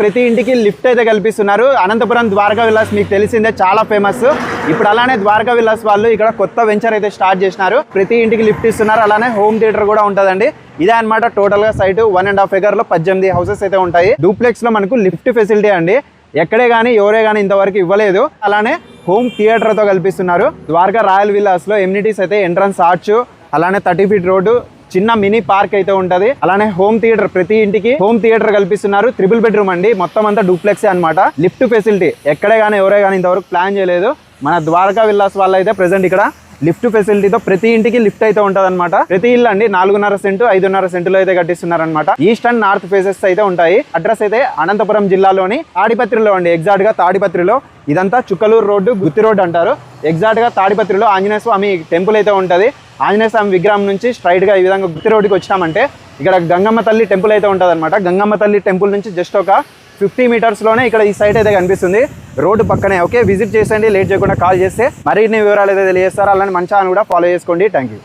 ప్రతి ఇంటికి లిఫ్ట్ అయితే కల్పిస్తున్నారు. అనంతపురం ద్వారకా విలాస్ మీకు తెలిసిందే, చాలా ఫేమస్. ఇప్పుడు అలానే ద్వారకా విలాస్ వాళ్ళు ఇక్కడ కొత్త వెంచర్ అయితే స్టార్ట్ చేసినారు. ప్రతి ఇంటికి లిఫ్ట్ ఇస్తున్నారు. అలానే హోమ్ థియేటర్ కూడా ఉంటుందండి. ఇదే అనమాట టోటల్ గా సైట్ 1.5 acre లో 18 హౌసెస్ అయితే ఉంటాయి. డూప్లెక్స్ లో మనకు లిఫ్ట్ ఫెసిలిటీ అండి. ఎక్కడే కానీ ఎవరే కానీ ఇంతవరకు ఇవ్వలేదు. అలానే హోమ్ థియేటర్ తో కల్పిస్తున్నారు. ద్వారకా రాయల్ విలాస్ లో ఎమ్యూనిటీస్ అయితే ఎంట్రన్స్ ఆర్చ్, అలానే 30 feet రోడ్డు, చిన్న మినీ పార్క్ అయితే ఉంటది. అలానే హోమ్ థియేటర్, ప్రతి ఇంటికి హోమ్ థియేటర్ కల్పిస్తున్నారు. 3 bedroom అండి. మొత్తం అంతా డూప్లెక్స్ అనమాట. లిఫ్ట్ ఫెసిలిటీ ఎక్కడే కానీ ఎవరే కానీ ఇంతవరకు ప్లాన్ చేయలేదు. మన ద్వారకా విలాస్ వాళ్ళు అయితే ప్రెసెంట్ ఇక్కడ లిఫ్ట్ ఫెసిలిటీతో ప్రతి ఇంటికి లిఫ్ట్ అయితే ఉంటది అనమాట. ప్రతి ఇల్లు అండి 4.5 సెంటు 5.5 సెంటులో అయితే కట్టిస్తున్నారు అనమాట. ఈస్ట్ అండ్ నార్త్ ఫేసెస్ అయితే ఉంటాయి. అడ్రస్ అయితే అనంతపురం జిల్లాలోని తాడిపత్రిలో అండి. ఎగ్జాక్ట్ గా తాడిపత్రిలో. ఇదంతా చుక్కలూరు రోడ్డు, గుత్తి రోడ్డు అంటారు. ఎగ్జాక్ట్ గా తాడిపత్రిలో ఆంజనేయ స్వామి టెంపుల్ అయితే ఉంటది. ఆంజనేయ స్వామి విగ్రహం నుంచి స్ట్రైట్ గా ఈ విధంగా గుత్తి రోడ్డుకి వచ్చినామంటే ఇక్కడ గంగమ్మ తల్లి టెంపుల్ అయితే ఉంటది అనమాట. గంగమ్మ తల్లి టెంపుల్ నుంచి జస్ట్ ఒక 50 meters లోనే ఇక్కడ ఈ సైట్ అయితే కనిపిస్తుంది. రోడ్డు పక్కనే. ఓకే, విజిట్ చేసేయండి. లేట్ చేయకుండా కాల్ చేస్తే మరిన్ని వివరాలు అయితే తెలియజేస్తారు. అలానే మన ఛానల్ కూడా ఫాలో చేసుకోండి. Thank you.